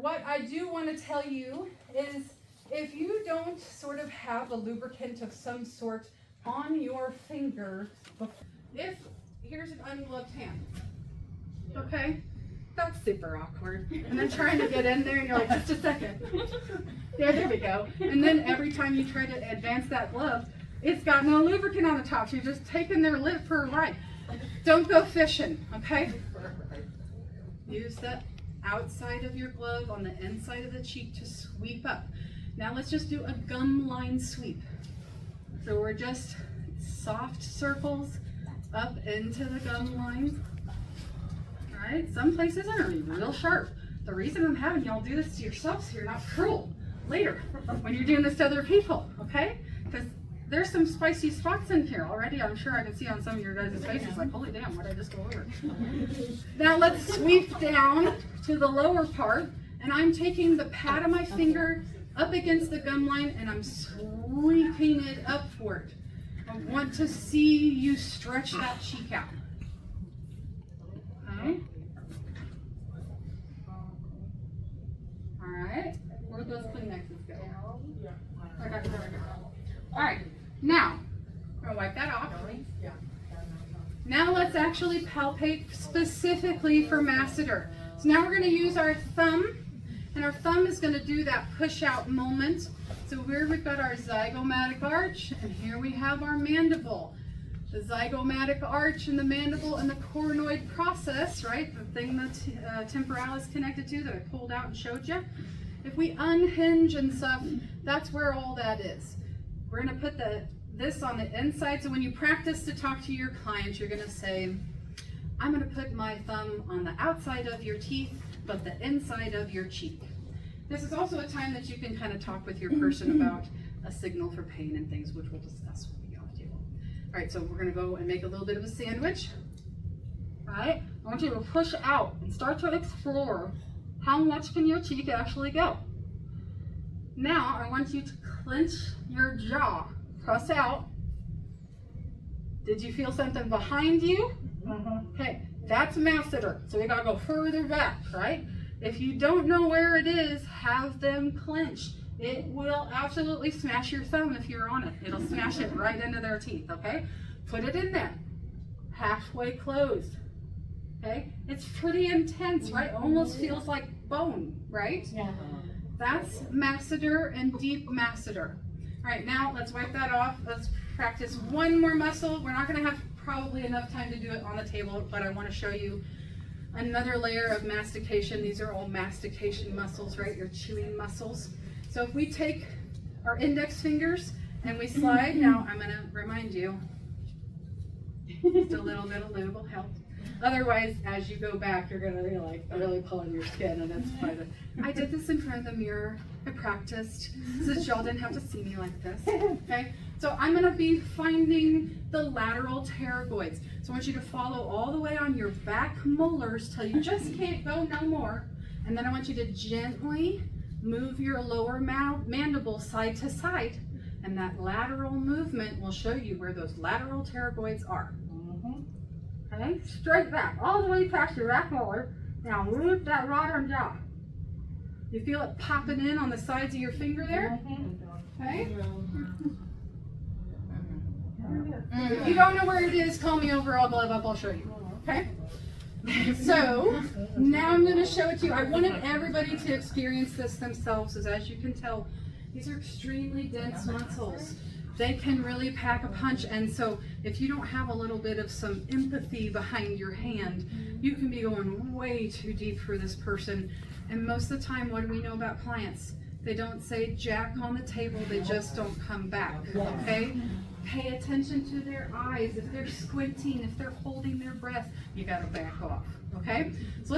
what I do want to tell you is if you don't sort of have a lubricant of some sort on your finger, if here's an ungloved hand, okay, that's super awkward. And then trying to get in there and you're like, just a second. There we go. And then every time you try to advance that glove, it's got no lubricant on the top. So you're just taking their lip for a ride. Don't go fishing, okay? Use the outside of your glove on the inside of the cheek to sweep up. Now let's just do a gum line sweep. So we're just soft circles up into the gum line. All right, some places are gonna be real sharp. The reason I'm having y'all do this to yourselves so you're not cruel later when you're doing this to other people, okay? Because there's some spicy spots in here already. I'm sure I can see on some of your guys' faces like, holy damn, what did I just go over? Now let's sweep down to the lower part, and I'm taking the pad of my finger up against the gum line and I'm sweeping it upward. I want to see you stretch that cheek out. Okay. All right. Where'd those Kleenexes go? Okay, there we go. All right. Now, I'm gonna wipe that off. Now let's actually palpate specifically for masseter. So now we're gonna use our thumb, and our thumb is gonna do that push out moment. So here we've got our zygomatic arch, and here we have our mandible. The zygomatic arch and the mandible and the coronoid process, right? The thing that temporal is connected to that I pulled out and showed you. If we unhinge and stuff, that's where all that is. We're gonna put this on the inside. So when you practice to talk to your clients, you're gonna say, I'm gonna put my thumb on the outside of your teeth, but the inside of your cheek. This is also a time that you can kind of talk with your person about a signal for pain and things, which we'll discuss when we get off the table. All right, so we're gonna go and make a little bit of a sandwich. All right, I want you to push out and start to explore how much can your cheek actually go. Now, I want you to clench your jaw, press out. Did you feel something behind you? Okay, that's masseter. So we gotta go further back, right? If you don't know where it is, have them clench. It will absolutely smash your thumb if you're on it. It'll smash it right into their teeth, okay? Put it in there. Halfway closed. Okay? It's pretty intense, right? Almost feels like bone, right? Yeah. That's masseter and deep masseter. All right, now let's wipe that off. Let's practice one more muscle. We're not gonna have probably enough time to do it on the table, but I wanna show you another layer of mastication. These are all mastication muscles, right? Your chewing muscles. So if we take our index fingers and we slide, now I'm gonna remind you, just a little bit of lube will help. Otherwise, as you go back, you're gonna be like really pulling your skin, and it's quite I did this in front of the mirror. I practiced so that y'all didn't have to see me like this. Okay, so I'm gonna be finding the lateral pterygoids. So I want you to follow all the way on your back molars till you just can't go no more, and then I want you to gently move your lower mandible side to side, and that lateral movement will show you where those lateral pterygoids are. Okay, straight back, all the way past your back molar. Now move that rod jaw. You feel it popping in on the sides of your finger there? Okay. If you don't know where it is, call me over, I'll glove up, I'll show you. Okay? So, now I'm going to show it to you. I wanted everybody to experience this themselves, as you can tell, these are extremely dense muscles. They can really pack a punch, and so if you don't have a little bit of some empathy behind your hand, you can be going way too deep for this person. And most of the time, what do we know about clients? They don't say jack on the table, they just don't come back, okay? Pay attention to their eyes. If they're squinting, if they're holding their breath, you gotta back off, okay? So let's